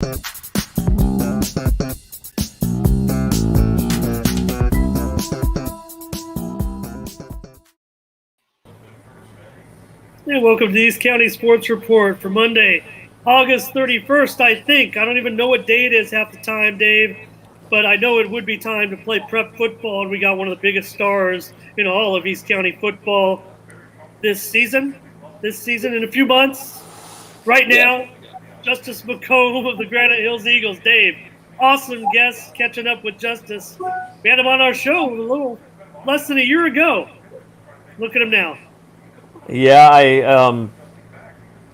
And welcome to the East County Sports Report for Monday, August 31st, I think. I don't even know what day it is half the time, Dave, but I know it would be time to play prep football, and we got one of the biggest stars in all of East County football this season. In a few months. Right now, Justus MCCOMB of the Granite Hills Eagles. Dave, awesome guest catching up with Justus. We had him on our show a little less than a year ago. Look at him now. Yeah,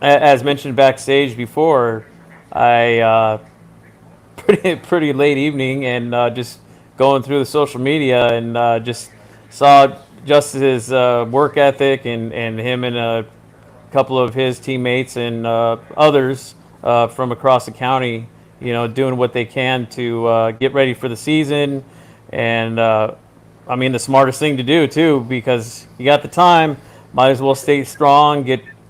as mentioned backstage before, I pretty late evening and just going through the social media and just saw Justice's work ethic and him and a couple of his teammates and others from across the county, doing what they can to get ready for the season. And I mean, the smartest thing to do too, because you got the time, might as well stay strong,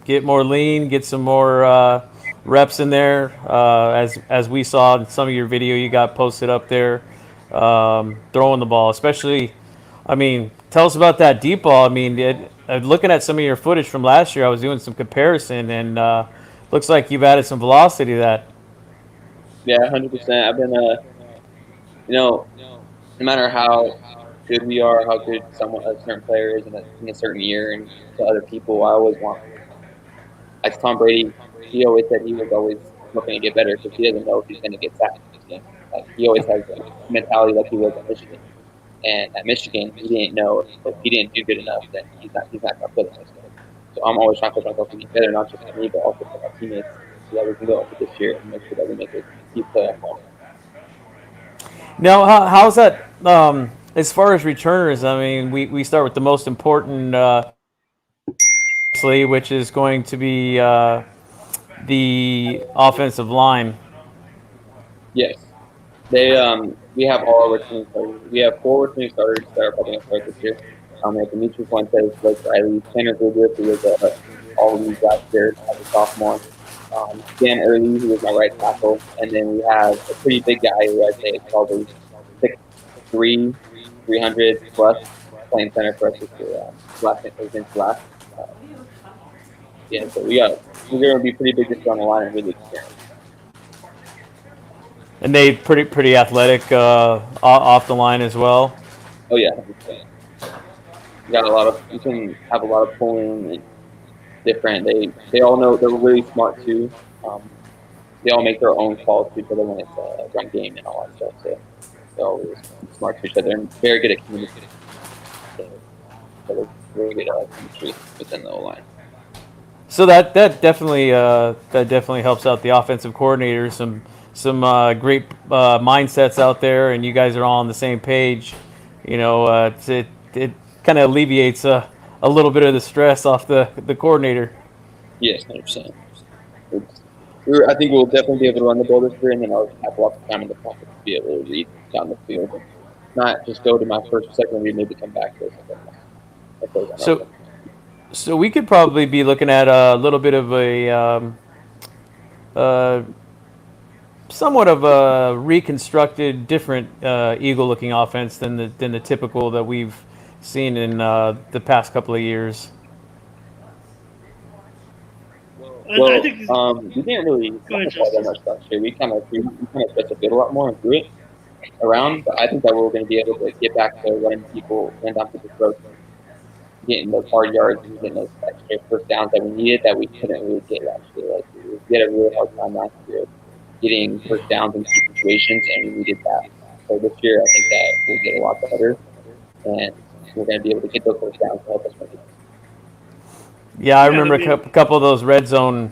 get more lean, get some more reps in there. As we saw in some of your video you got posted up there, throwing the ball, especially. I mean, tell us about that deep ball. I mean, looking at some of your footage from last year, I was doing some comparison, and looks like you've added some velocity to that. Yeah, 100%. I've been, no matter how good we are, how good a certain player is in a certain year, and to other people, I always want. As Tom Brady, he always said he was always looking to get better because he doesn't know if he's going to get sacked in this game. Like, he always has a mentality like he was at Michigan. And at Michigan, he didn't know if he didn't do good enough, then he's not going to play the next game. So I'm always trying to put myself to get better, not just for me, but also for my teammates, so that we can go into this year and make sure that we make a deep playoff run. Now, how's that as far as returners? I mean, we start with the most important, which is going to be the offensive line. Yes. We have all our returning starters. We have 4 returning starters that are probably going to start this year. We have Dimitri Fuentes, Blake Riley, Tanner Goodrich, who was all of these last year as a sophomore. Dan Early, who was my right tackle. And then we have a pretty big guy who I'd say is probably 6'3", 300 plus, playing center for us this year. Last. Yeah, so we're going to be pretty big this year on the line and really experienced. And they pretty athletic off the line as well. Oh yeah, 100%. You can have a lot of pulling and different. They all know, they're really smart too. They all make their own calls to each other when it's a run game and all that stuff. So they're always smart to each other and very good at communicating. So they're very good at chemistry within the O-line. So that definitely helps out the offensive coordinators. Some great mindsets out there, and you guys are all on the same page. It kind of alleviates a little bit of the stress off the coordinator. Yes, 100%. I think we'll definitely be able to run the ball this year, and then I'll have lots of time in the pocket to be able to read down the field, and not just go to my first or second read, maybe come back to something. So we could probably be looking at a little bit of a somewhat of a reconstructed, different Eagle-looking offense than the typical that we've seen in the past couple of years. Well, we didn't really talk about that much last year. We kind of stretched the field a lot more and threw it around, but I think that we're going to be able to get back to running down people's throats, getting those hard yards and getting those extra first downs that we needed that we couldn't really get last year. Like, we had a really hard time last year getting first downs in key situations, and we needed that. So this year, I think that we'll get a lot better, and we're going to be able to get those first downs to help us make it. Yeah, I remember a couple of those red zones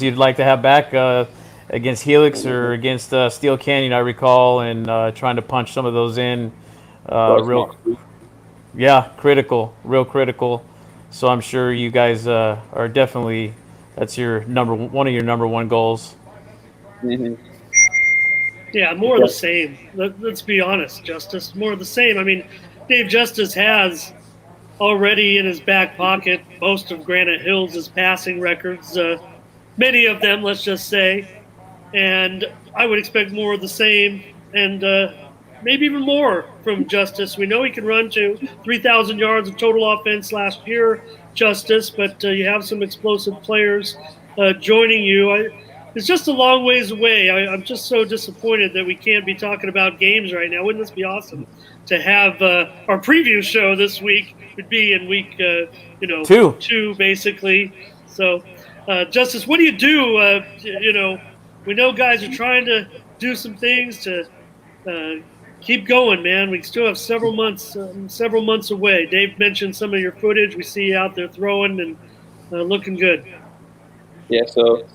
you'd like to have back against Helix or against Steel Canyon, I recall, and trying to punch some of those in. Real critical. So I'm sure you guys are definitely, that's one of your number one goals. Mm-hmm. Yeah, more of the same. Let's be honest, Justus. More of the same. I mean, Dave Justus has already in his back pocket most of Granite Hills' passing records. many of them, let's just say, and I would expect more of the same, and maybe even more from Justice. We know he can run to 3,000 yards of total offense last year, Justice, but you have some explosive players joining you. It's just a long ways away. I'm just so disappointed that we can't be talking about games right now. Wouldn't this be awesome to have our preview show this week? Would be in week, two basically. So, Justice, what do you do? We know guys are trying to do some things to keep going, man. We still have several months away. Dave mentioned some of your footage. We see you out there throwing and looking good. Yeah, so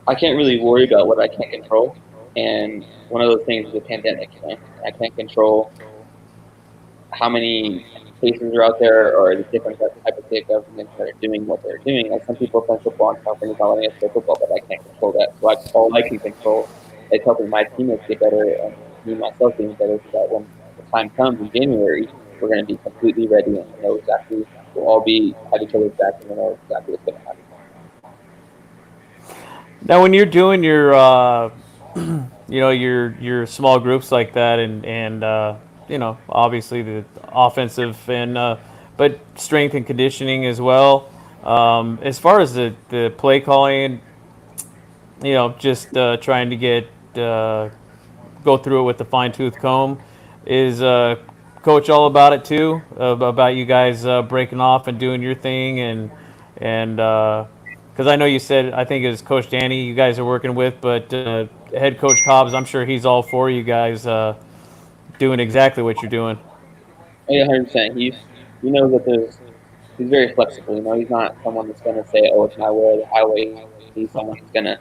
I can't really worry about what I can't control. And one of those things is the pandemic. I can't control how many cases are out there or the different type of state governments that are doing what they're doing. Like some people play football and California's not letting us play football, but I can't control that. So all I can control is helping my teammates get better and me myself getting better so that when the time comes in January, we're going to be completely ready and know exactly, we'll all be at each other's back and know exactly what's going to happen. Now, when you're doing your, your small groups like that, and obviously the offensive but strength and conditioning as well. As far as the play calling, just trying to get go through it with the fine tooth comb. Is coach all about it too? About you guys breaking off and doing your thing, and because I know you said, I think it was Coach Danny you guys are working with, but head coach Cobbs, I'm sure he's all for you guys doing exactly what you're doing. Oh, yeah, 100%. He knows that he's very flexible. He's not someone that's going to say, "Oh, it's my way or the highway." He's someone who's going to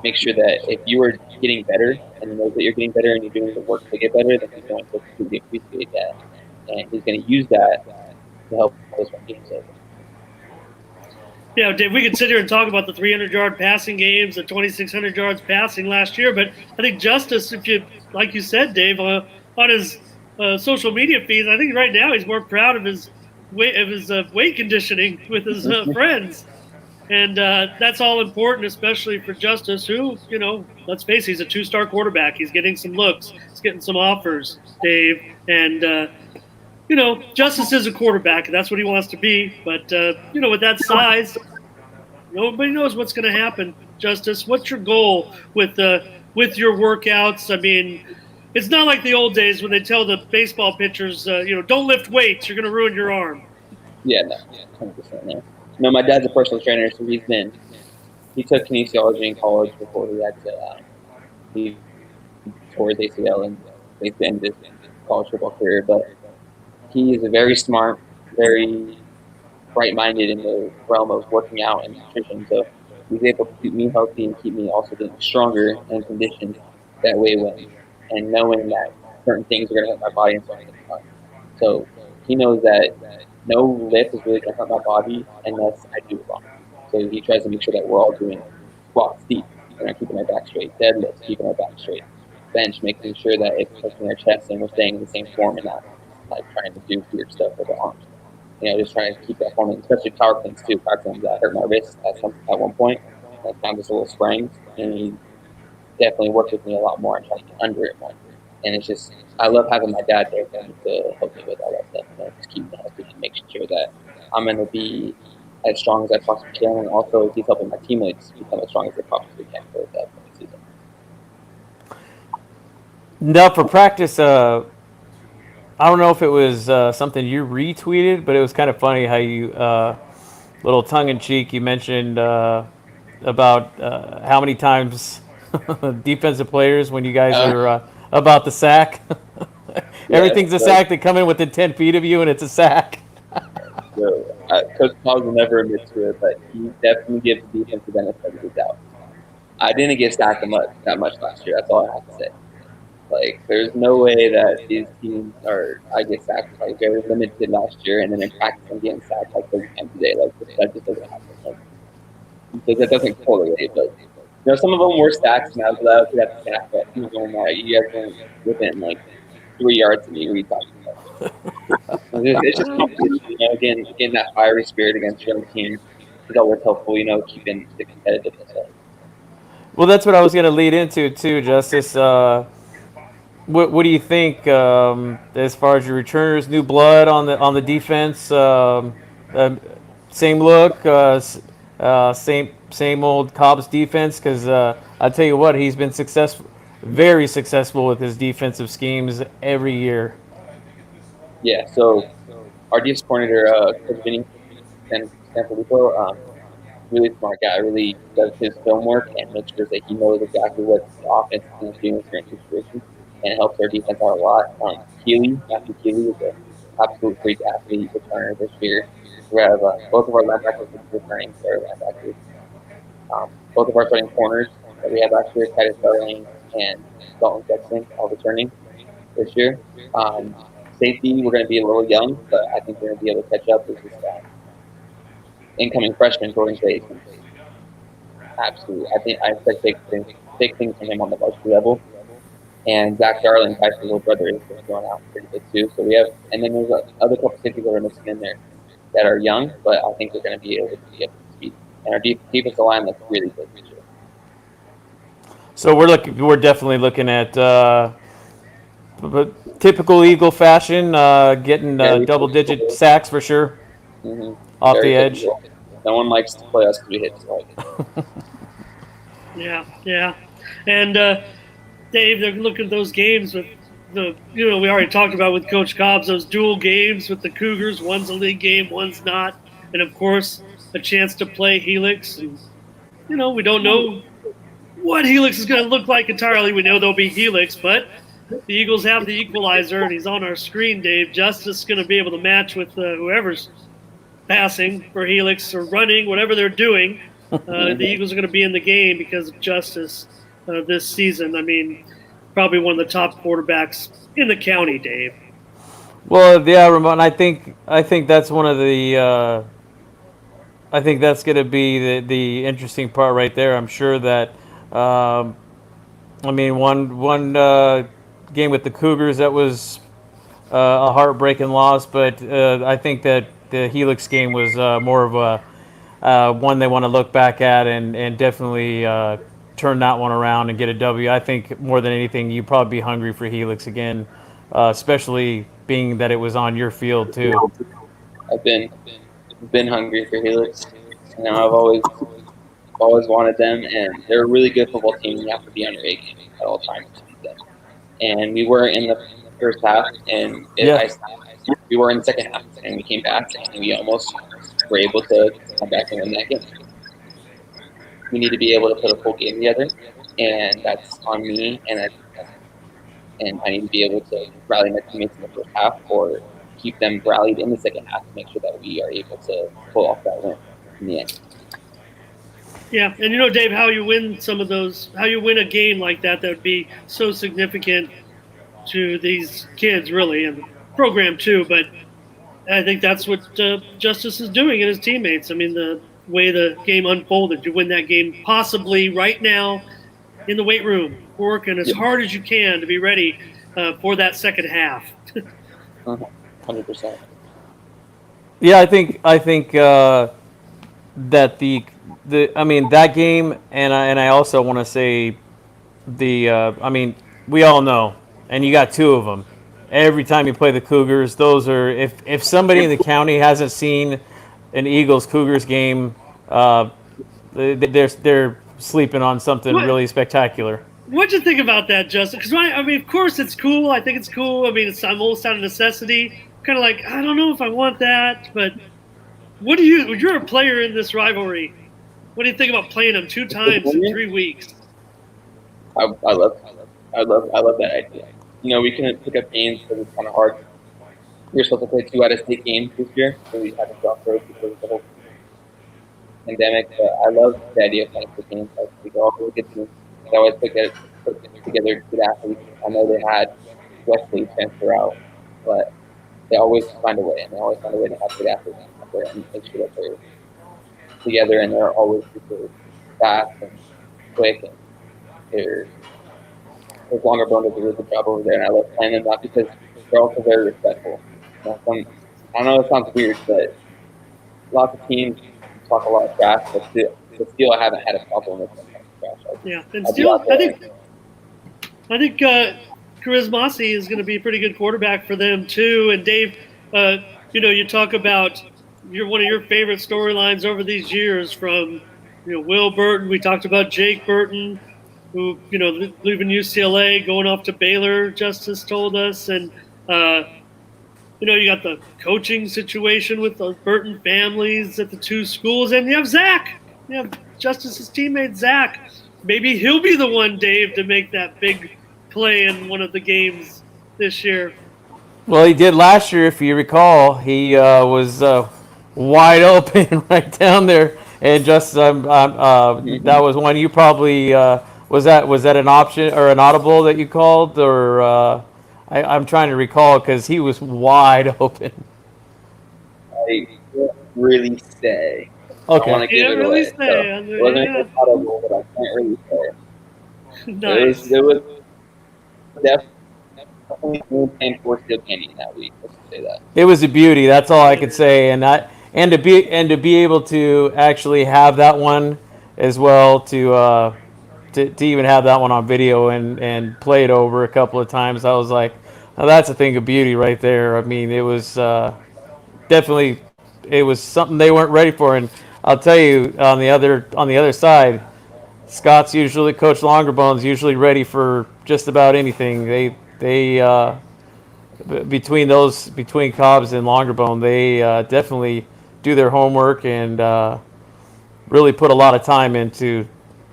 make sure that if you are getting better and he knows that you're getting better and you're doing the work to get better, then he's going to completely appreciate that, and he's going to use that to help us win games over. Yeah, Dave, we could sit here and talk about the 300-yard passing games, the 2,600 yards passing last year, but I think Justice, like you said, Dave, on his social media feeds, I think right now he's more proud of his weight conditioning with his friends. And that's all important, especially for Justice, who, let's face it, he's a two-star quarterback. He's getting some looks. He's getting some offers, Dave. And, Justice is a quarterback. That's what he wants to be. But, with that size, nobody knows what's going to happen. Justice, what's your goal with your workouts? I mean, it's not like the old days when they tell the baseball pitchers, don't lift weights. You're going to ruin your arm. Yeah, no, 100% no. No, my dad's a personal trainer, so he took kinesiology in college before he had to he tore his ACL and basically ended his college football career. But he is a very smart, very bright-minded in the realm of working out and nutrition. So he's able to keep me healthy and keep me also getting stronger and conditioned that way and knowing that certain things are going to hurt my body and certain things aren't. So he knows that no lift is really going to hurt my body unless I do it wrong. So he tries to make sure that we're all doing squats deep, keeping our back straight, deadlifts, keeping our back straight, bench, making sure that it's touching our chest and we're staying in the same form and not like trying to do weird stuff with the arms. Just trying to keep that form, especially power cleans too. Power cleans, I hurt my wrist at one point. I found this little spring, and he definitely worked with me a lot more and tried to get under it more. And it's just, I love having my dad there to help me with all that stuff, just keep me healthy and making sure that I'm going to be as strong as I possibly can, and also he's helping my teammates become as strong as they possibly can for that season. Now, for practice, I don't know if it was something you retweeted, but it was kind of funny how you, little tongue-in-cheek, you mentioned about how many times defensive players, when you guys are about the sack. Everything's a sack. They come in within 10 feet of you, and it's a sack. So, Coach Paul will never admit to it, but he definitely gives the defense the benefit of the doubt. I didn't get sacked that much last year. That's all I have to say. Like, there's no way that these teams I get sacked. Like, very limited last year, and then in practice I'm getting sacked like 30 times a day. Like, that just doesn't happen. Like, that doesn't correlate. But some of them were sacks, and I was allowed to have to sack. But some of them, you guys weren't within like 3 yards of me. What are you talking about? It's just competition, getting that fiery spirit against your own team. is always helpful, keeping the competitiveness up. Well, that's what I was going to lead into too, Justice. What do you think as far as your returners, new blood on the defense? Same look, same old Cobb's defense. Because I tell you what, he's been successful, very successful with his defensive schemes every year. Yeah, so our defense coordinator, Coach Vinny Sanfilippo, really smart guy, really does his film work and makes sure that he knows exactly what the offense is doing in certain situations and helps our defense out a lot. Matthew Keeley is an absolute freak athlete returner this year. We have both of our linebackers returning for linebackers. Both of our starting corners that we have last year, Titus Darling and Dalton Jackson, all returning this year. Safety, we're going to be a little young, but I think we're going to be able to catch up. This is incoming freshman, Jordan Chase. Absolutely. I expect big things from him on the varsity level. And Zach Darling, Tyson's little brother, is going out pretty good too. So we have, and then there's other couple safeties that are mixing in there that are young, but I think they're going to be able to be up to speed. And our defensive line looks really good this year. So we're definitely looking at typical Eagle fashion, getting double-digit sacks for sure, off the edge. No one likes to play us because we hit target. Yeah. And Dave, they're looking at those games with we already talked about with Coach Cobbs, those dual games with the Cougars. One's a league game, one's not. And, of course, a chance to play Helix. And, we don't know what Helix is going to look like entirely. We know there'll be Helix, but the Eagles have the equalizer, and he's on our screen, Dave. Justice is going to be able to match with whoever's passing for Helix or running, whatever they're doing. The Eagles are going to be in the game because of Justice this season. I mean, probably one of the top quarterbacks in the county, Dave. Well, yeah, Ramon. I think that's one of the. I think that's going to be the interesting part right there. I'm sure that. I mean, one game with the Cougars that was a heartbreaking loss, but I think that the Helix game was more of a one they want to look back at and definitely turn that one around and get a W. I think more than anything, you'd probably be hungry for Helix again, especially being that it was on your field too. I've been hungry for Helix. I've always wanted them, and they're a really good football team. You have to be on your A game at all times to beat them. And we were in the first half, and we were in the second half, and we came back, and we almost were able to come back and win that game. We need to be able to put a full game together, and that's on me, and I need to be able to rally my teammates in the first half or keep them rallied in the second half to make sure that we are able to pull off that win in the end. Yeah, and Dave, how you win a game like that would be so significant to these kids, really, and the program too. But I think that's what Justice is doing and his teammates. I mean, the way the game unfolded, you win that game possibly right now in the weight room, working as hard as you can to be ready for that second half. 100%. Yeah, I think that that game, and I also want to say we all know, and you got two of them. Every time you play the Cougars, those are if somebody in the county hasn't seen an Eagles Cougars game, they're sleeping on something really spectacular. What'd you think about that, Justin? Because of course it's cool. I think it's cool. I mean, it's almost out of necessity. Kind of like, I don't know if I want that, but you're a player in this rivalry. What do you think about playing them 2 times in 3 weeks? I love that idea. We couldn't pick up games because it's kind of hard. We were supposed to play 2 out-of-state games this year, so we had to drop those because of the whole pandemic. But I love the idea of playing 2 games. We go all really good teams. They always put together good athletes. I know they had Wesley transfer out, but they always find a way, and they always find a way to have good athletes out there and make sure that they're together, and they're always super fast and quick, and they're longer bone does a really good job over there, and I love playing them, not because they're also very respectful. I know it sounds weird, but lots of teams talk a lot of trash, but still I haven't had a problem with them talking trash. Yeah, and I'll be still, out there. I think Charismasi is going to be a pretty good quarterback for them too. And Dave, you talk about one of your favorite storylines over these years from Will Burton. We talked about Jake Burton, who leaving UCLA, going off to Baylor. Justice told us, and you got the coaching situation with the Burton families at the two schools, and you have Zach. You have Justice's teammate Zach. Maybe he'll be the one, Dave, to make that big play in one of the games this year. Well, he did last year, if you recall. He was wide open right down there, and just that was one you probably was that an option or an audible that you called, or I'm trying to recall because he was wide open. I can't really say. Okay. I want to give it away. So it wasn't audible, but I can't really say. Nice. It was definitely paying for the opinion that week. Let's say that. It was a beauty. That's all I could say, and to be able to actually have that one as well, to even have that one on video and play it over a couple of times, I was like, oh, that's a thing of beauty right there. I mean, it was definitely something they weren't ready for, and I'll tell you on the other side, Coach Longerbone's usually ready for just about anything. They between Cobbs and Longerbone, they definitely do their homework and really put a lot of time into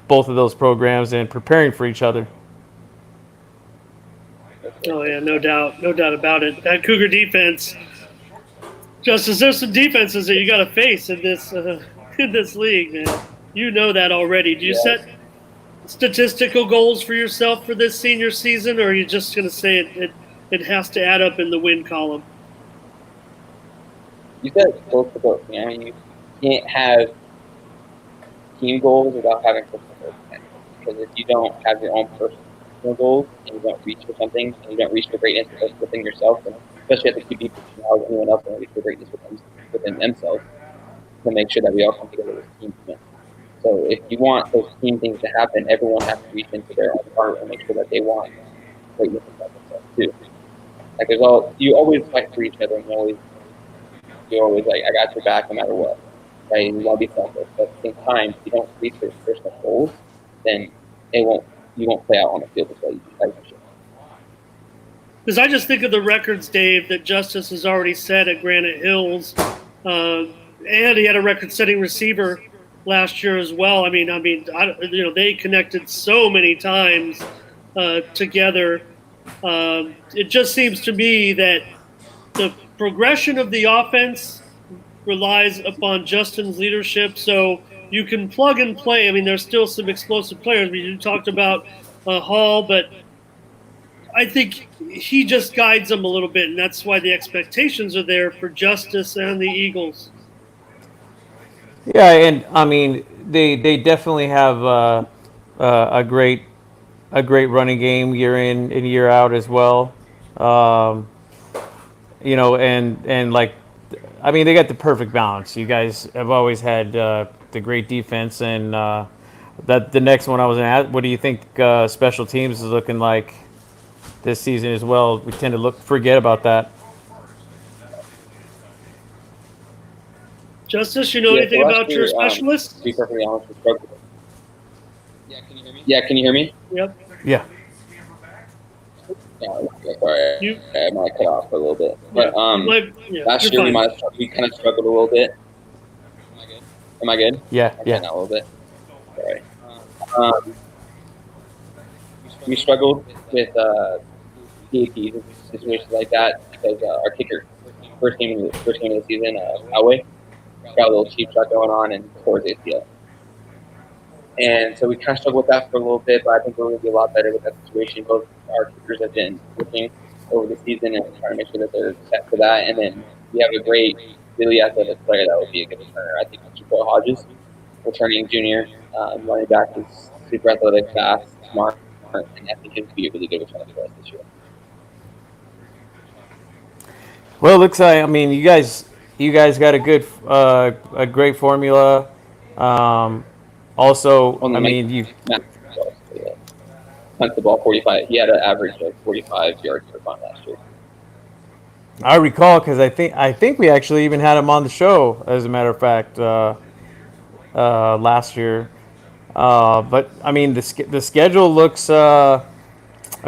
both of those programs and preparing for each other. Oh yeah, no doubt about it. That Cougar defense, Justice, there's some defenses that you got to face in this league, man. You know that already. Do you set statistical goals for yourself for this senior season, or are you just going to say it has to add up in the win column? You said it's both to both. You can't have team goals without having personal goals. Because if you don't have your own personal goals and you don't reach for something and you don't reach for greatness within yourself, and especially at the QB position, how is anyone else going to reach for greatness within themselves to make sure that we all come together as a team to win? So if you want those team things to happen, everyone has to reach into their own heart and make sure that they want greatness within themselves too. Like you always fight for each other, and you're always like, I got your back no matter what. Right? You want to be selfless, but at the same time, if you don't reach those personal goals, then you won't play out on the field as well. Because I just think of the records, Dave, that Justice has already set at Granite Hills, and he had a record-setting receiver last year as well. I mean, they connected so many times together. It just seems to me that the progression of the offense relies upon Justin's leadership. So you can plug and play. I mean, there's still some explosive players. I mean, you talked about Hall, but I think he just guides them a little bit, and that's why the expectations are there for Justice and the Eagles. Yeah, and I mean, they definitely have a great running game year in and year out as well. And like, I mean, they got the perfect balance. You guys have always had the great defense, and that the next one I was going to ask, what do you think special teams is looking like this season as well? We tend to forget about that. Justice, you know anything about your specialists? To be perfectly honest, we struggled. Yeah, can you hear me? Yep. Yeah. Sorry, I might cut off for a little bit. But last year we kind of struggled a little bit. Am I good? Yeah, yeah. Not a little bit. Sorry. We struggled with PATs and situations like that because our kicker, first game of the season, Elway, got a little cheap shot going on and tore his ACL. And so we kind of struggled with that for a little bit, but I think we're going to be a lot better with that situation. Both our kickers have been working over the season and trying to make sure that they're set for that. And then we have a great, really athletic player that would be a good returner. I think Chico Hodges, returning junior, running back, is super athletic, fast, smart, and I think he'd be a really good returner for us this year. Well, it looks like, I mean, you guys got a great formula. Um, also, On I the mean, you Matt punt the ball 45. He had an average of 45 yards per punt last year. I recall because I think we actually even had him on the show, as a matter of fact, last year. But I mean, the schedule looks. I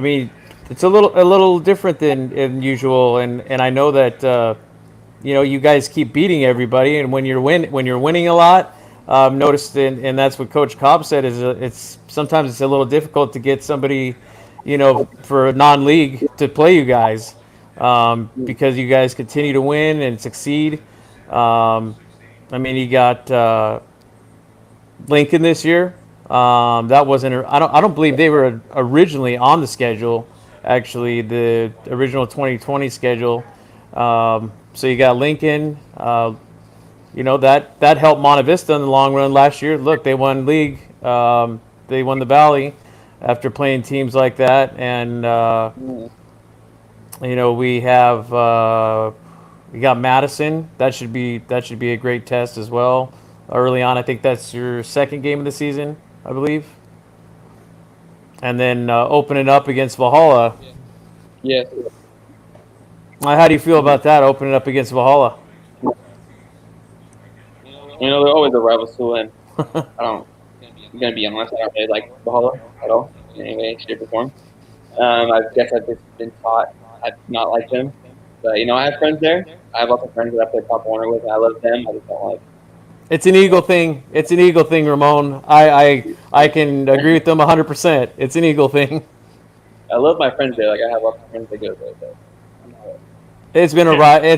mean, it's a little different than usual, and I know that you guys keep beating everybody, and when you're winning a lot, noticed, and that's what Coach Cobb said, is it's sometimes it's a little difficult to get somebody, for a non-league to play you guys, because you guys continue to win and succeed. I mean, you got Lincoln this year. That wasn't. I don't believe they were originally on the schedule. Actually, the original 2020 schedule. So you got Lincoln. That helped Monte Vista in the long run last year. Look, they won league. They won the Valley after playing teams like that, and we got Madison. That should be a great test as well. Early on, I think that's your second game of the season, I believe, and then open it up against Valhalla. Yeah. How do you feel about that? Opening up against Valhalla? They're always a rival to win. I don't. I'm gonna be honest. I don't really like Valhalla at all in any way, shape, or form. I guess I've just been taught I do not like them. But I have friends there. I have lots of friends that I play Pop Warner with, and I love them. I just don't like. It's an Eagle thing. It's an Eagle thing, Ramon. I can agree with them 100%. It's an Eagle thing. I love my friends there. Like I have lots of friends that go there. But It's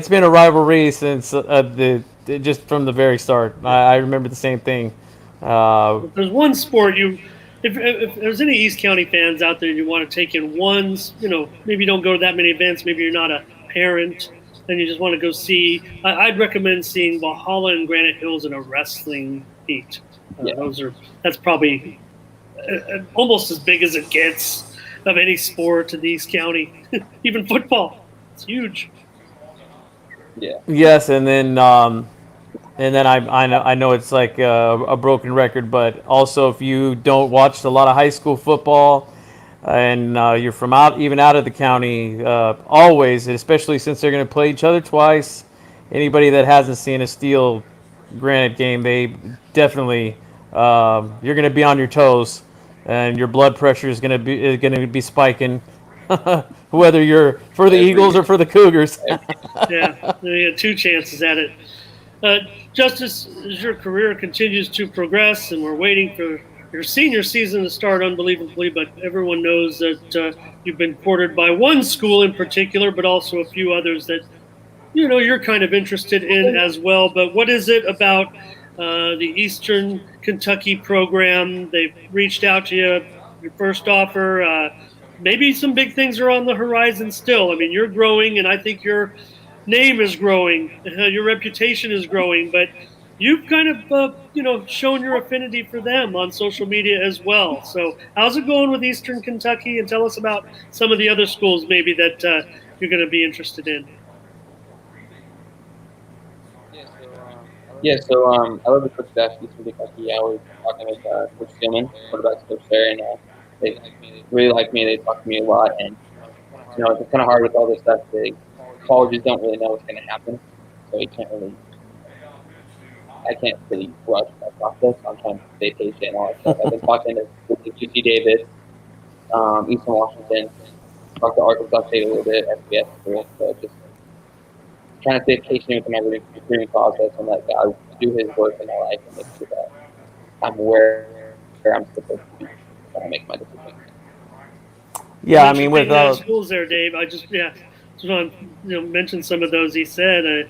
been a rivalry since just from the very start. I remember the same thing. If there's one sport if there's any East County fans out there you want to take in ones, maybe you don't go to that many events, maybe you're not a parent, and you just want to go see. I'd recommend seeing Valhalla and Granite Hills in a wrestling meet. Yeah. That's probably almost as big as it gets of any sport in the East County, even football. It's huge. yeah, Yes, and then I know it's like a broken record, but also if you don't watch a lot of high school football, and you're from out of the county, always, especially since they're going to play each other twice. Anybody that hasn't seen a Steel Granite game, they definitely, you're going to be on your toes, and your blood pressure is going to be spiking, whether you're for the Eagles or for the Cougars. Yeah, you got two chances at it. Uh, Justice, as your career continues to progress, and we're waiting for your senior season to start unbelievably, but everyone knows that you've been courted by one school in particular, but also a few others that you're kind of interested in as well. But what is it about the Eastern Kentucky program? They've reached out to you, your first offer. Maybe some big things are on the horizon still. I mean, you're growing, and I think your name is growing, your reputation is growing, but you've kind of shown your affinity for them on social media as well. So how's it going with Eastern Kentucky? And tell us about some of the other schools maybe that you're going to be interested in. yeah. So I love the coach staff at Eastern Kentucky. I was talking with Coach Stillman, quarterback coach there, and they really like me. They talk to me a lot, and it's kind of hard with all this stuff. Colleges don't really know what's going to happen, so I can't really rush my process. I'm trying to stay patient and all that stuff. I've been talking to UC Davis, Eastern Washington, talked to Arkansas State a little bit, FBS school, so just trying to stay patient with my recruiting process and let God do His work in my life and make sure that I'm where I'm supposed to be when I make my decision. Yeah, I mean, with schools there, Dave. I just want to mention some of those. He said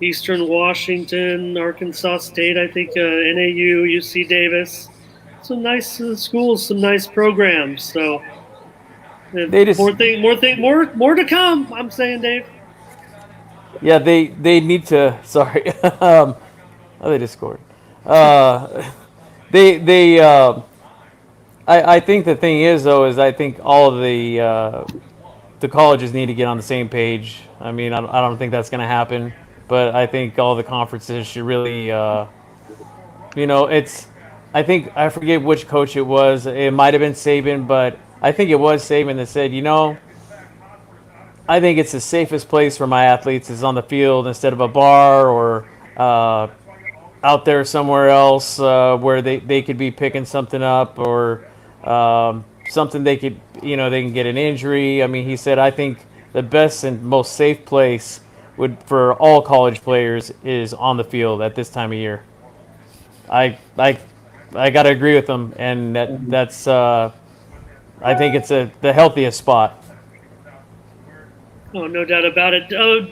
Eastern Washington, Arkansas State. I think NAU, UC Davis. Some nice schools, some nice programs. So They just- more to come. I'm saying, Dave. yeah, they need to. Sorry, they just scored. They I think the thing is though is I think all of the colleges need to get on the same page. I mean, I don't think that's going to happen, but I think all the conferences should really It's. I think I forget which coach it was. It might have been Saban, but I think it was Saban that said, I think it's the safest place for my athletes is on the field instead of a bar or uh, out there somewhere else where they could be picking something up or something they can get an injury. I mean, he said, I think the best and most safe place would for all college players is on the field at this time of year. I I I got to agree with him, and Mhm. that's I think it's the healthiest spot. Oh, no doubt about it. Oh,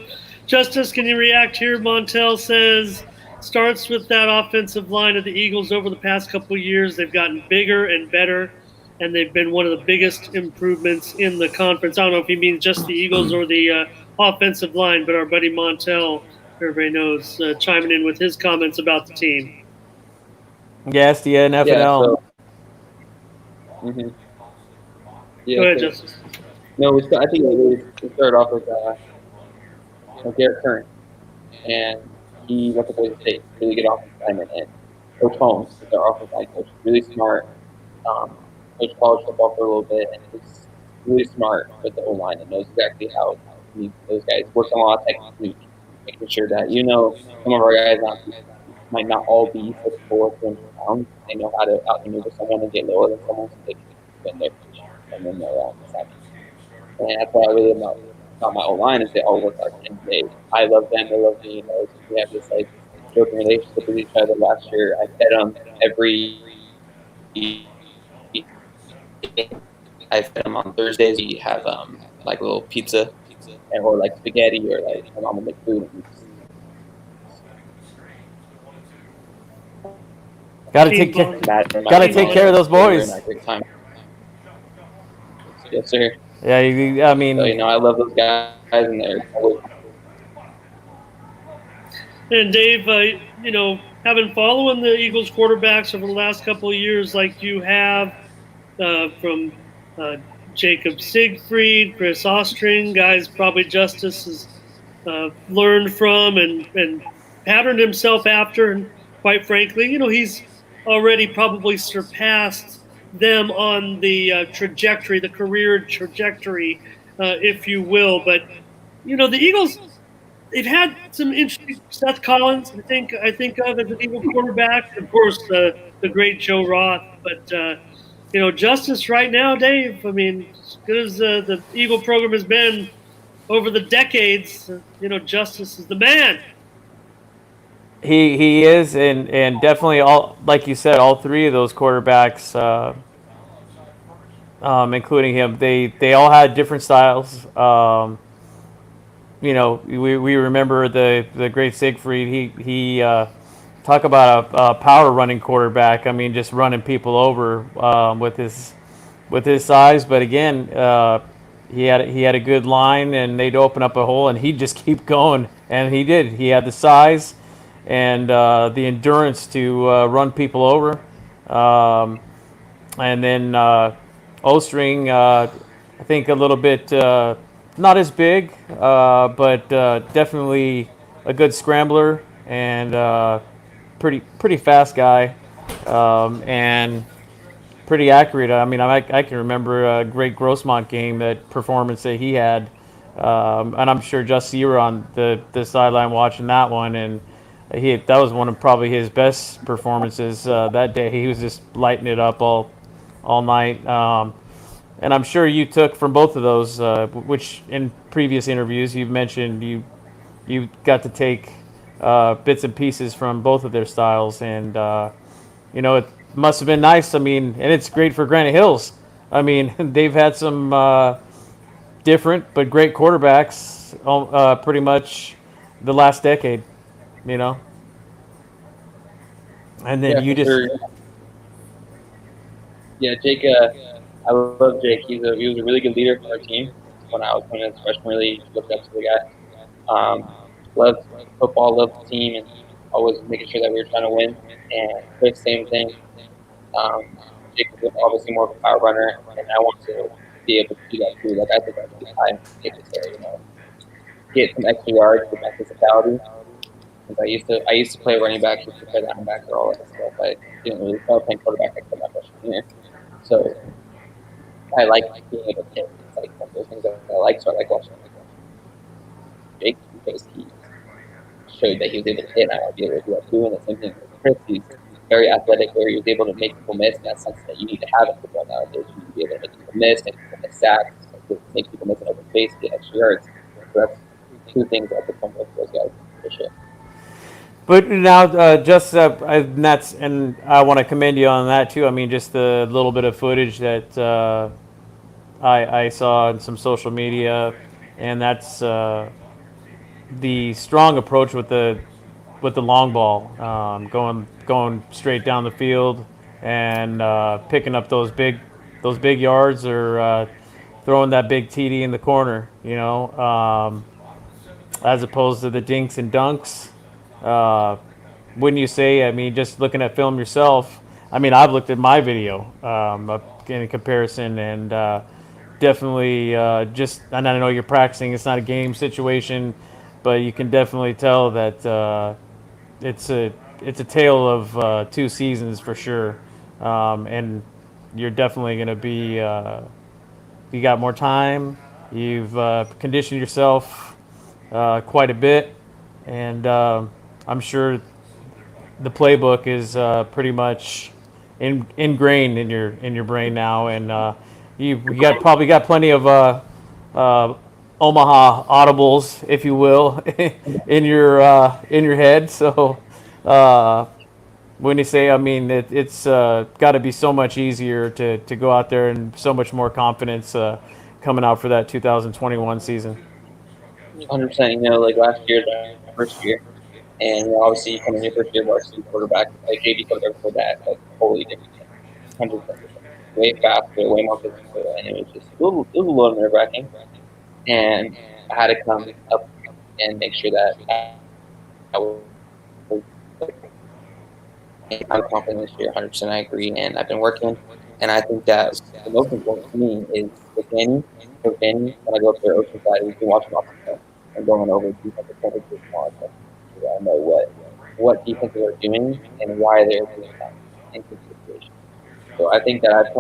Justice, can you react here? Montel says starts with that offensive line of the Eagles over the past couple of years. They've gotten bigger and better, and they've been one of the biggest improvements in the conference. I don't know if he means just the Eagles or the offensive line, but our buddy Montel, everybody knows, chiming in with his comments about the team. Yes, the Yeah. NFL. So. hmm Go Yeah. ahead, So Justice. no, I think we started off with Garrett Curran, and he went to Boise State, really good offensive lineman, and Coach Holmes is our offensive line coach, really smart. Um, Coached college football for a little bit, and is really smart with the O line and knows exactly how those guys work on a lot of technique, making sure that some of our guys might not all be 6'4", 200 pounds. They know how to outmaneuver someone and get lower than someone so they can win their position and win their assignment. And that's what I really about my O line is they all work hard and I love them, they love me. We have this like joking relationship with each other. Last year, I fed them every. I fed them on Thursdays. We have like a little pizza or like spaghetti or like my mom will make food. And Got to Team take care. bond. Got to Team take care of bonding. those we're in boys. a great time. Yes, sir. Yeah, I So mean, I love those guys and they're always. And Dave, having following the Eagles quarterbacks over the last couple of years, like you have from uh, Jacob Siegfried, Chris Ostring, guys probably Justice has learned from and patterned himself after. And quite frankly, he's already probably surpassed them on the trajectory, the career trajectory, if you will. But, the Eagles, they've had some interesting Seth Collins. I think of as an Eagle quarterback. Of course, the great Joe Roth. But Justice right now, Dave. I mean, as good as the Eagle program has been over the decades, Justice is the man. he is, and definitely all like you said, all three of those quarterbacks, including him, they all had different styles. We remember the great Siegfried. He talk about a power running quarterback. I mean, just running people over with his size. But again, he had a good line, and they'd open up a hole, and he'd just keep going. And he did. He had the size and the endurance to run people over. Um, and then O-string, I think a little bit not as big, but definitely a good scrambler and pretty fast guy, and pretty accurate. I mean, I can remember a great Grossmont game, that performance that he had, and I'm sure Justin, you were on the sideline watching that one, and that was one of probably his best performances that day. He was just lighting it up all night. And I'm sure you took from both of those, which in previous interviews you've mentioned you got to take bits and pieces from both of their styles, and it must have been nice. I mean, and it's great for Granite Hills. I mean, they've had some different but great quarterbacks pretty much the last decade, you know. And then Yeah, you for just sure. Yeah, Jake. I love Jake. He was a really good leader for our team when I was coming as a freshman. Really looked up to the guy. Loved football, loved the team, and always making sure that we were trying to win. And Chris, same thing. Um, Jake was obviously more of a power runner, and I want to be able to do that too. Like I think I can be able to get some extra yards with my physicality I used to play running back, used to play linebacker, all that stuff. I didn't really start playing quarterback until my freshman year. So I like being able to hit. It's like one of those things that I like. So I like watching Jake because he showed that he was able to hit, and I want to be able to do that too. And the same thing with Chris. He's very athletic, where he was able to make people miss in that sense that you need to have in football nowadays. You need to be able to make people miss, make people miss sacks, make people miss an open space, get extra yards. So that's two things that I could come with those guys for sure. But now, and I want to commend you on that too. I mean, just the little bit of footage that I saw on some social media, and that's the strong approach with the long ball, going straight down the field and picking up those big yards, or throwing that big TD in the corner. As opposed to the dinks and dunks. Uh, wouldn't you say? I mean, just looking at film yourself. I mean, I've looked at my video in comparison, and definitely just. And I know you're practicing; it's not a game situation, but you can definitely tell that it's a tale of two seasons for sure. And you're definitely going to be. You got more time. You've conditioned yourself quite a bit, and I'm sure the playbook is pretty much ingrained in your brain now, and you probably got plenty of uh, Omaha audibles, if you will, in your head. So uh, when you say, I mean, it's got to be so much easier to go out there, and so much more confidence coming out for that 2021 season. 100%. Like last year, my first year, and obviously you come in your first year varsity quarterback, like JV quarterback for that, like totally different. 100%. Way faster, way more physical, and it was just it was a little nerve wracking. And I had to come up and make sure that I was I'm confident this year. 100%, I agree, and I've been working. And I think that the most important to me is with Danny. For Danny, when I go up there, Oceanside, we've been watching off the and going over defensive coverages and all that stuff. So I know what defenses are doing and why they're doing that in this situation. So I think that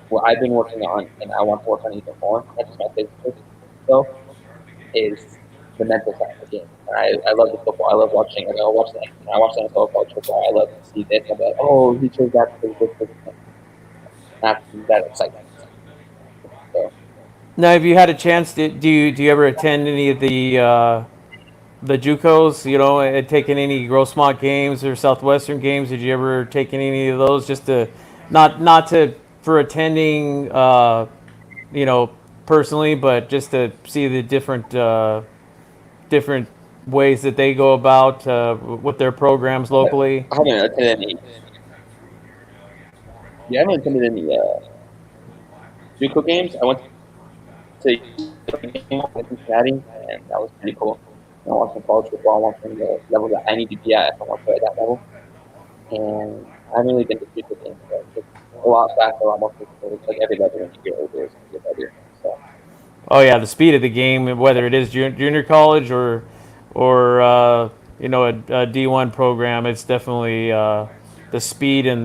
what I've been working on, and I want to work on even more, not just my physical self, is the mental side of the game. And I love the football. I love watching. Like, I watch the NFL college football. I love to see this. I'm like, oh, he chose that because this. Not that excitement. So Now, have you had a chance? Do you ever attend any of the JUCOs? Taking any Grossmont games or Southwestern games? Did you ever take any of those just to not to for attending? Personally, but just to see the different ways that they go about with their programs locally. I haven't attended any. Yeah, I haven't attended any JUCO games. I went to Cincinnati, and that was pretty cool. Watching college football, watching the level that I need to be at if I want to play at that level. And I haven't really been to JUCO games, but it's a lot faster, a lot more physical. It's like every level when you get older is going to get better. So. Oh yeah, the speed of the game, whether it is junior college or a D1 program, it's definitely the speed and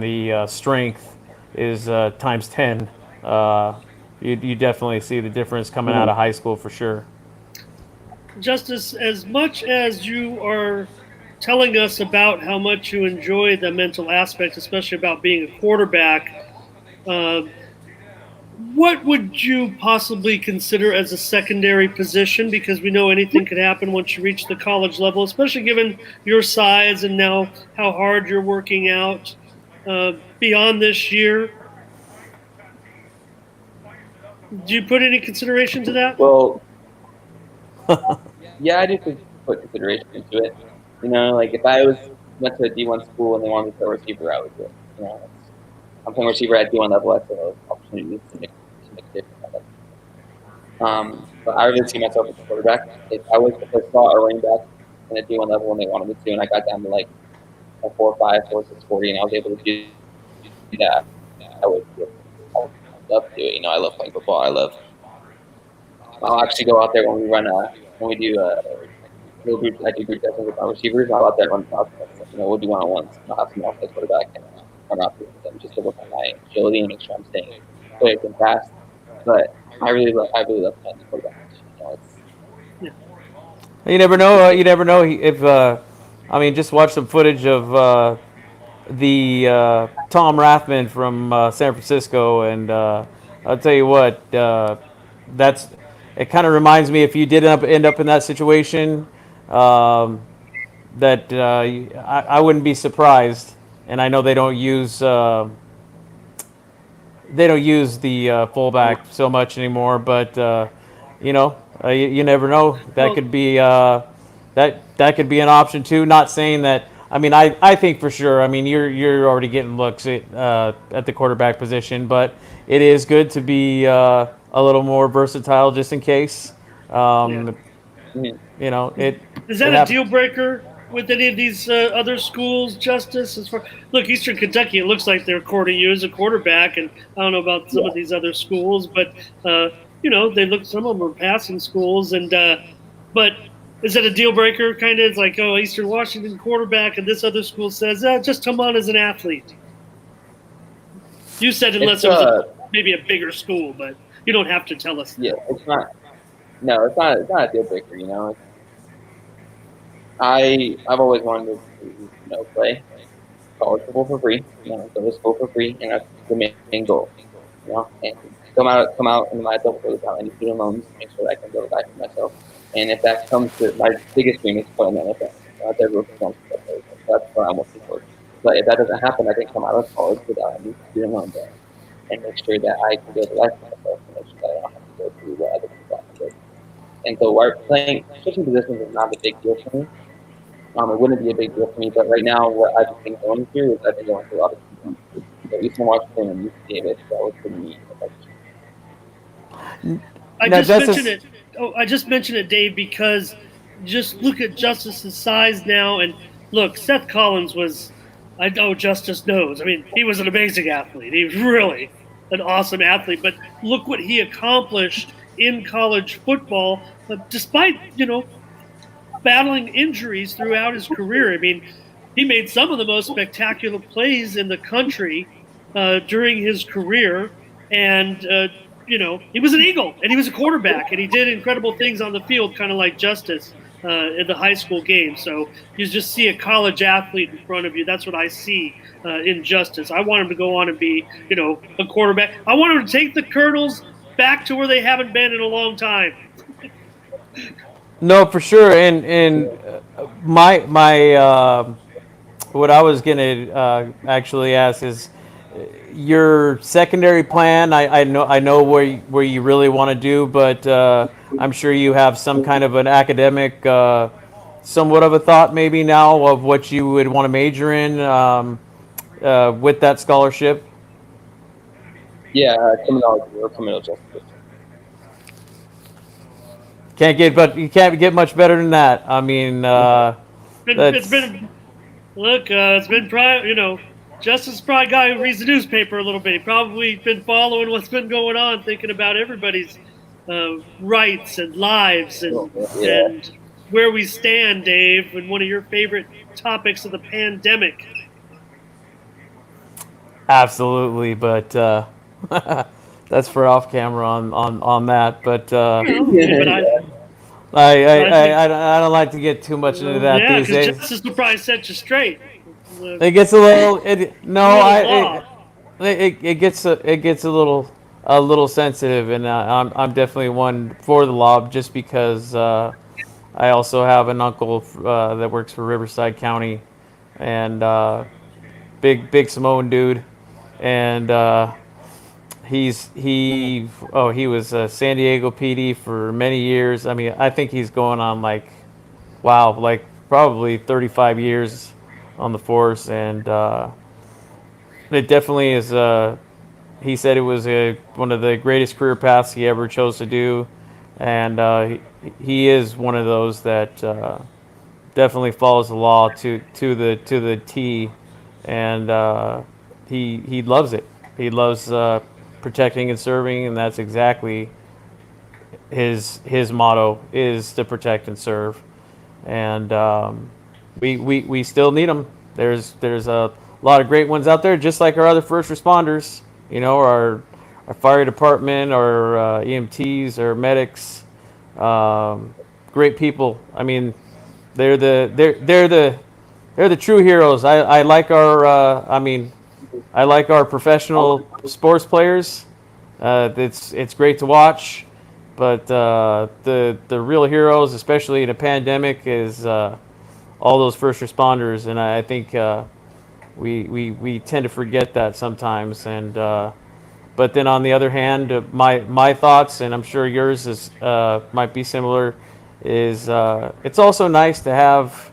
the strength is times 10. You definitely see the difference coming out of high school for sure. Justus, as much as you are telling us about how much you enjoy the mental aspect, especially about being a quarterback, what would you possibly consider as a secondary position? Because we know anything could happen once you reach the college level, especially given your size and now how hard you're working out beyond this year. Do you put any consideration to that? Well, yeah, I do put consideration into it. Like if I went to a D1 school and they wanted me to play receiver, I would do it. I'm playing receiver at D1 level. That's an opportunity to make a difference. But I really see myself as a quarterback. If I saw a running back in a D1 level and they wanted me to, and I got down to like a 4.5, 4.6 40, and I was able to do that, I would love to do it. I love playing football. I'll actually go out there when we do I do group testing with my receivers. I'll out there run routes. We'll do one-on-ones. I'll have someone else play quarterback and run routes with them just to work on my agility and make sure I'm staying quick and fast. But I really love playing the quarterback. You never know. You never know if. I mean, just watch some footage of the Tom Rathman from San Francisco, and I'll tell you what. That's. It kind of reminds me if you did end up in that situation, that I wouldn't be surprised. And I know they don't use the fullback so much anymore, but you never know. That could be that could be an option too. Not saying that. I mean, I think for sure. I mean, you're already getting looks at the quarterback position, but it is good to be a little more versatile just in case. You know, is that a deal breaker with any of these other schools, Justice? Look, Eastern Kentucky, it looks like they're courting you as a quarterback, and I don't know about some of these other schools, but they look. Some of them are passing schools, and but is it a deal breaker? Kind of, it's like, oh, Eastern Washington quarterback, and this other school says, just come on as an athlete. You said unless it was maybe a bigger school, but you don't have to tell us. Yeah, it's not. No, it's not a deal breaker. I've always wanted to play college football for free. Go to school for free, and that's the main goal. And come out in my adult without any student loans, make sure that I can go back to myself. And if that comes to my biggest dream is to play in the NFL. That's what I'm looking for. But if that doesn't happen, I can come out of college without any student loans and make sure that I can build a life for myself and make sure that I don't have to go through what other people have to go through. And so playing switching positions is not a big deal for me. It wouldn't be a big deal for me, but right now what I've been going through is I've been going through a lot of things. So Eastern Washington and UC Davis, that was pretty neat. I just mentioned it, Dave, because just look at Justice's size now, and look, Seth Collins was. I know Justice knows. I mean, he was an amazing athlete. He was really an awesome athlete. But look what he accomplished in college football, despite battling injuries throughout his career. I mean, he made some of the most spectacular plays in the country during his career, and he was an Eagle, and he was a quarterback, and he did incredible things on the field, kind of like Justice in the high school game. So you just see a college athlete in front of you. That's what I see in Justice. I want him to go on and be, a quarterback. I want him to take the Colonels back to where they haven't been in a long time. No, for sure. And my what I was gonna actually ask is your secondary plan. I know where you really want to do, but I'm sure you have some kind of an academic, somewhat of a thought maybe now of what you would want to major in with that scholarship. Yeah, criminology or criminal justice. You can't get much better than that. I mean, it's been Justice is probably a guy who reads the newspaper a little bit. He probably been following what's been going on, thinking about everybody's rights and lives and where we stand, Dave, and one of your favorite topics of the pandemic. Absolutely, but that's for off camera on that. But I don't like to get too much into that these days. Justice will probably set you straight. It gets a little. It gets a little sensitive, and I'm definitely one for the law, just because I also have an uncle that works for Riverside County, and big Samoan dude, and he was San Diego PD for many years. I mean, I think he's going on like probably 35 years on the force, and it definitely is. He said it was one of the greatest career paths he ever chose to do, and he is one of those that definitely follows the law to the T, and he loves it. He loves protecting and serving, and that's exactly his motto, is to protect and serve. and we still need them. There's a lot of great ones out there, just like our other first responders. Our fire department, our EMTs, our medics, great people. I mean, they're the true heroes. I like our I like our professional sports players. It's great to watch, but the real heroes, especially in a pandemic, is all those first responders, and I think we tend to forget that sometimes. And but then on the other hand, my thoughts, and I'm sure yours is might be similar, is it's also nice to have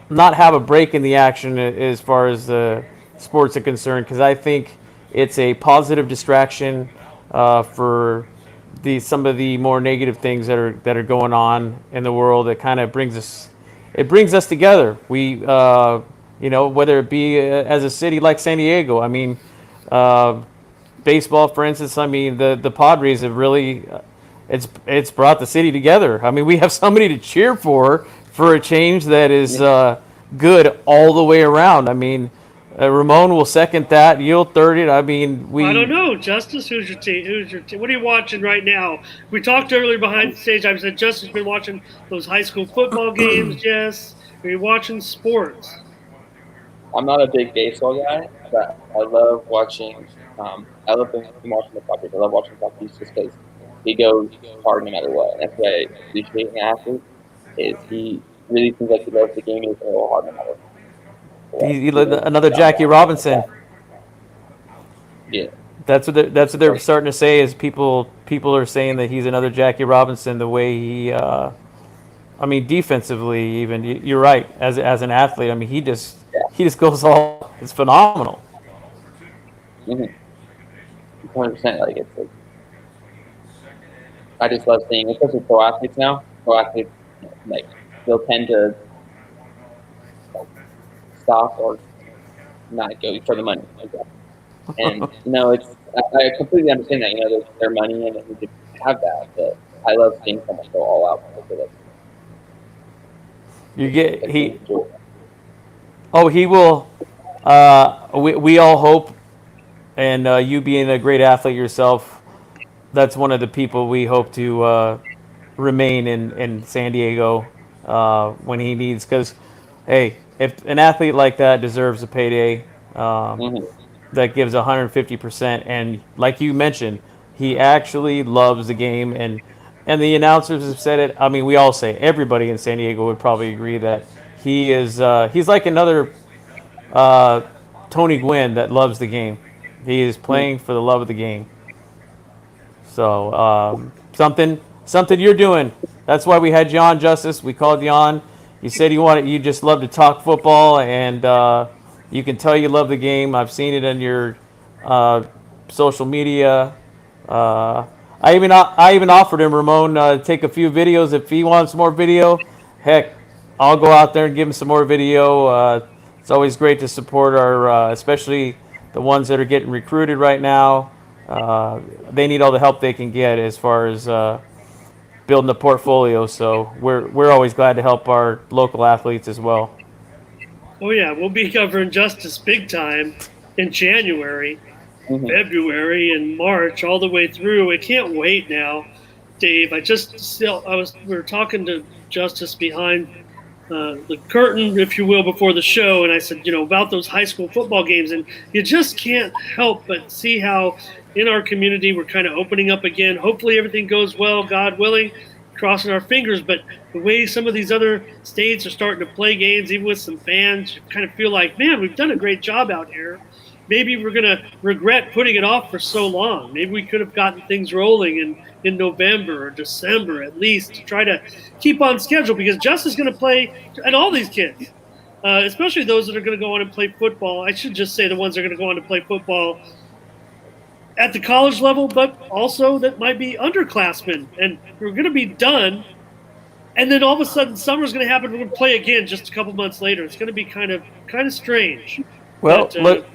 not have a break in the action as far as the sports are concerned, because I think it's a positive distraction for some of the more negative things that are going on in the world. That kind of brings us together. Whether it be as a city like San Diego. I mean, uh, baseball, for instance. I mean, the Padres have really it's brought the city together. I mean, we have somebody to cheer for a change that is good all the way around. I mean, Ramon will second that. You'll third it. I mean, I don't know, Justice. Who's your team? Who's your team? What are you watching right now? We talked earlier behind the stage. I said Justice been watching those high school football games. Yes. Are you watching sports? I'm not a big baseball guy, but I love watching. I love watching the Padres. I love watching Tatis just because he goes hard no matter what. And that's what I appreciate in an athlete is he really seems like he loves the game. He's going to go hard no matter what. another Jackie Robinson. Yeah. That's what they're starting to say. Is people are saying that he's another Jackie Robinson. The way he, I mean, defensively, even you're right. As an athlete, I mean, he just goes all. It's phenomenal. 100%. Like it's like, I just love seeing, especially pro athletes now. Pro athletes, like they'll tend to like, stop or not go for the money. Like that. And it's I completely understand that. Their money and we could have that, but I love seeing someone go all out. You get he. Oh, he will. We all hope, and you being a great athlete yourself, that's one of the people we hope to remain in San Diego when he needs. Because, hey, if an athlete like that deserves a payday, that gives 150%, and like you mentioned, he actually loves the game, and the announcers have said it. I mean, we all say everybody in San Diego would probably agree that he's like another Tony Gwynn that loves the game. He is playing for the love of the game. So something you're doing. That's why we had you on, Justice. We called you on. You said you just love to talk football, and you can tell you love the game. I've seen it on your social media. I even offered him, Ramon, to take a few videos if he wants more video. Heck, I'll go out there and give him some more video. It's always great to support our, especially the ones that are getting recruited right now. They need all the help they can get as far as building a portfolio. So we're always glad to help our local athletes as well. Oh yeah, we'll be covering Justice big time in January, February, and March, all the way through. I can't wait now, Dave. We were talking to Justice behind the curtain, if you will, before the show, and I said, about those high school football games, and you just can't help but see how in our community we're kind of opening up again. Hopefully everything goes well, God willing, crossing our fingers, but the way some of these other states are starting to play games, even with some fans, you kind of feel like, man, we've done a great job out here. Maybe we're going to regret putting it off for so long. Maybe we could have gotten things rolling in November or December at least to try to keep on schedule, because Justice is going to play, and all these kids, especially those that are going to go on and play football. I should just say the ones that are going to go on to play football at the college level, but also that might be underclassmen, and we're going to be done. And then all of a sudden, summer's going to happen. We're going to play again just a couple months later. It's going to be kind of strange. Well, look,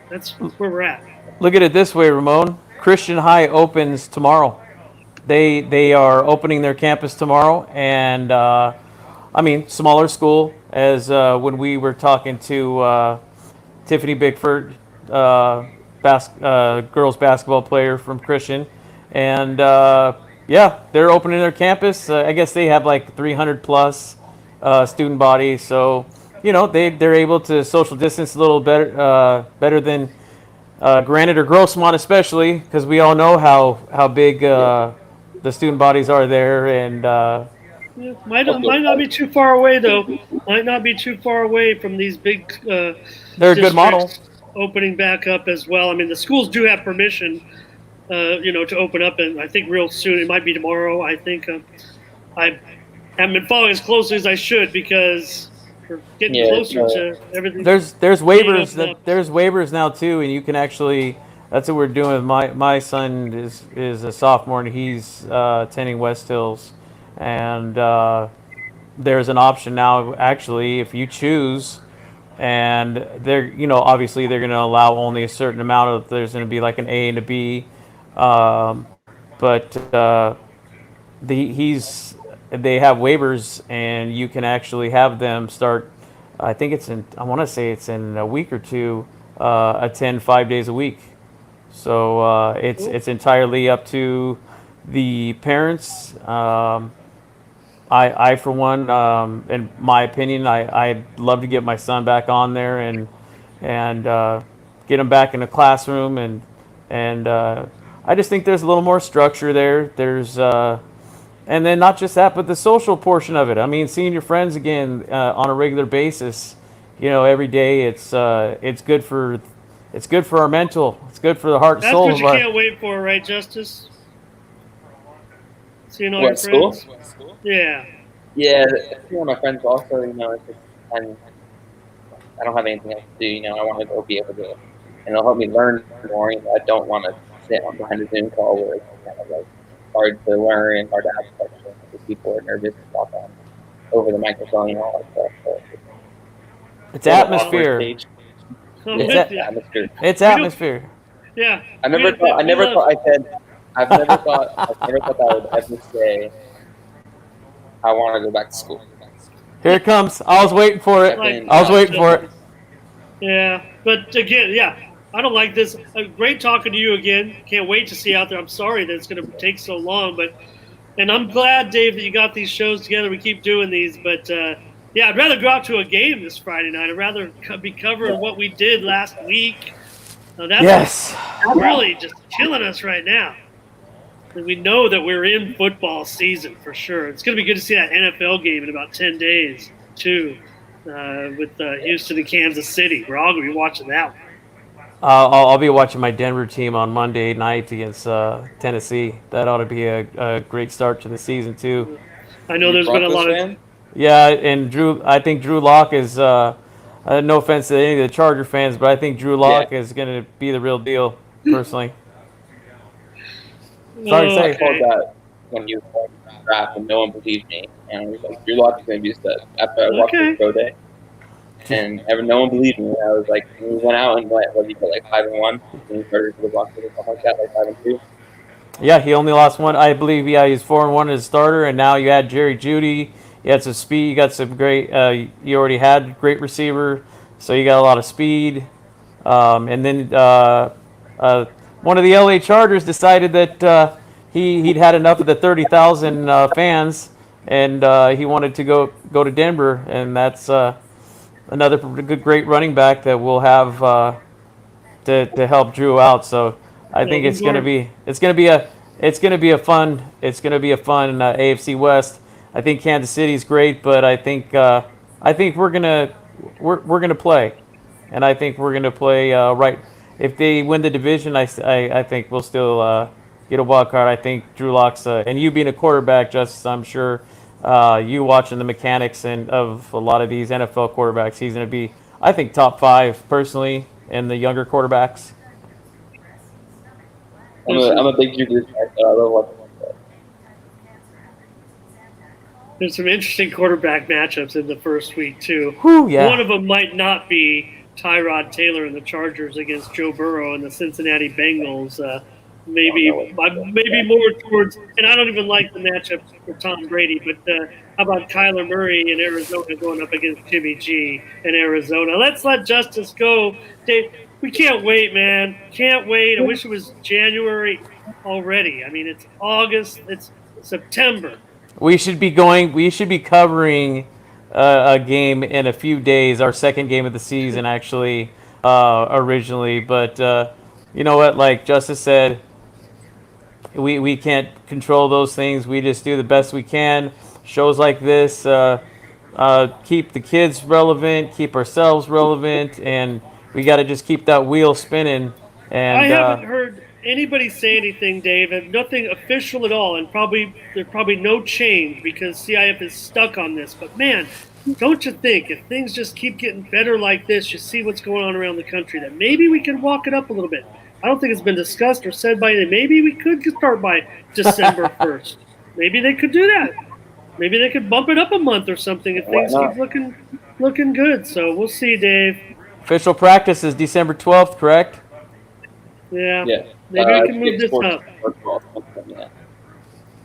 that's where we're at. Look at it this way, Ramon. Christian High opens tomorrow. They are opening their campus tomorrow, and I mean smaller school as when we were talking to Tiffany Bickford, girls basketball player from Christian, and yeah, they're opening their campus. I guess they have like 300 plus student body, so they're able to social distance a little better than Granite or Grossmont, especially because we all know how big the student bodies are there, and Yeah, might not be too far away though. Might not be too far away from these big they're a good model. districts opening back up as well. I mean, the schools do have permission, to open up, and I think real soon. It might be tomorrow. I think I haven't been following as closely as I should because we're getting closer to everything. There's waivers open up. there's waivers now too, and you can actually. That's what we're doing with my son is a sophomore, and he's attending West Hills, and there's an option now actually if you choose, and they're obviously they're going to allow only a certain amount of. There's going to be like an A and a B, but they have waivers, and you can actually have them start. I think I want to say it's in a week or two. Attend 5 days a week, so it's entirely up to the parents. I for one, in my opinion, I'd love to get my son back on there and get him back in the classroom and I just think there's a little more structure there. There's and then not just that, but the social portion of it. I mean, seeing your friends again on a regular basis, every day. It's good for our mental. It's good for the heart and That's soul what you of our. can't wait for, right, Justice? Seeing all What, your school? friends. Yeah. Yeah, one of my friends also, it's just, I don't have anything else to do, I want to go be able to, and it'll help me learn more, I don't want to sit on behind a Zoom call where it's kind of like hard to learn and hard to ask questions because people are nervous to talk on over the microphone and all that stuff. So It's atmosphere. I'm It's with you. atmosphere. It's atmosphere. Yeah. I've never thought I would ever say I want to go back to school. Here it comes. I was waiting for it. I was waiting for it. Yeah, but again, I don't like this. Great talking to you again. Can't wait to see you out there. I'm sorry that it's going to take so long, and I'm glad, Dave, that you got these shows together. We keep doing these, but I'd rather go out to a game this Friday night. I'd rather be covering what we did last week. That's really just killing us right now. And we know that we're in football season for sure. It's going to be good to see that NFL game in about 10 days, too, with Houston and Kansas City. We're all going to be watching that one. I'll be watching my Denver team on Monday night against Tennessee. That ought to be a great start to the season, too. I know there's been a lot of... Yeah, and I think Drew Lock is, no offense to any of the Charger fans, but I think Drew Lock is going to be the real deal, personally. Sorry to say. I told that when you draft and no one believed me. And I was like, Drew Lock is going to be a stud. After I watched the pro day. And no one believed me. I was like, we went out and what did he put, like 5-1? And he started for the Bucs or something like that, like 5-2. Yeah, he only lost one. I believe, he's 4-1 as a starter, and now you had Jerry Jeudy. You had some speed. You got some great. You already had great receiver, so you got a lot of speed. And then one of the LA Chargers decided that he'd had enough of the 30,000 fans, and he wanted to go to Denver, and that's another great running back that we'll have to help Drew out. So I think it's gonna be a fun AFC West. I think Kansas City's great, but I think we're gonna play, and I think we're gonna play right. If they win the division, I think we'll still get a wild card. I think Drew Lock's and you being a quarterback, Justice, I'm sure you watching the mechanics and of a lot of these NFL quarterbacks, he's gonna be, I think, top 5 personally in the younger quarterbacks. I'm a big Drew guy, so I love watching him. There's some interesting quarterback matchups in the first week, too. Whew, yeah. One of them might not be Tyrod Taylor and the Chargers against Joe Burrow and the Cincinnati Bengals. maybe more towards, and I don't even like the matchup for Tom Brady, but how about Kyler Murray in Arizona going up against Jimmy G in Arizona? Let's let Justice go, Dave. We can't wait, man. Can't wait. I wish it was January already. I mean, it's August. It's September. We should be covering a game in a few days. Our second game of the season, actually, originally. But you know what? Like Justice said, we can't control those things. We just do the best we can. Shows like this keep the kids relevant, keep ourselves relevant, and we got to just keep that wheel spinning. And I haven't heard anybody say anything, Dave, and nothing official at all, and there's probably no change because CIF is stuck on this. But man, don't you think if things just keep getting better like this, you see what's going on around the country, that maybe we can walk it up a little bit? I don't think it's been discussed or said by anyone. Maybe we could start by December 1st. Maybe they could do that. Maybe they could bump it up a month or something if things keep looking good. So we'll see, Dave. Official practice is December 12th, correct? Yeah. Maybe we can move this up.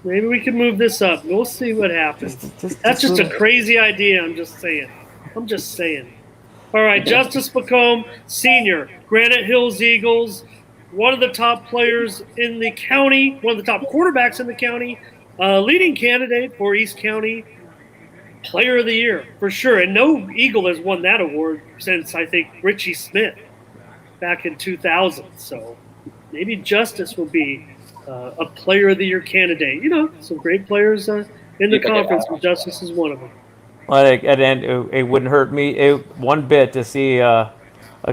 Maybe we can move this up. We'll see what happens. That's just a crazy idea. I'm just saying. All right, Justice McComb, senior, Granite Hills Eagles, one of the top players in the county, one of the top quarterbacks in the county, leading candidate for East County Player of the Year, for sure. And no Eagle has won that award since, I think, Richie Smith back in 2000. So maybe Justice will be a Player of the Year candidate. You know, some great players in the conference, and Justice is one of them. Well, it wouldn't hurt me one bit to see a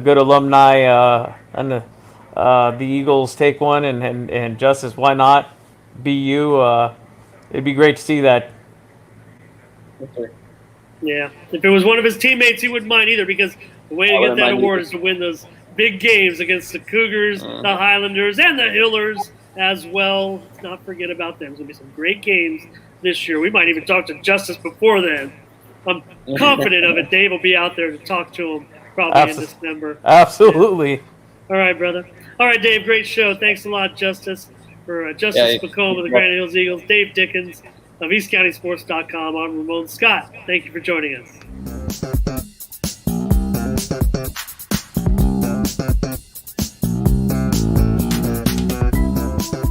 good alumni and the Eagles take one, and Justice, why not? BU, it'd be great to see that. Yeah, if it was one of his teammates, he wouldn't mind either, because the way to get that award is to win those big games against the Cougars, the Highlanders, and the Hillers as well. Let's not forget about them. There's going to be some great games this year. We might even talk to Justice before then. I'm confident of it. Dave will be out there to talk to him probably in December. Absolutely. Yeah. All right, brother. All right, Dave, great show. Thanks a lot, Justice. For Justice McComb of the Granite Hills Eagles, Dave Dickens of EastCountySports.com. I'm Ramon Scott. Thank you for joining us.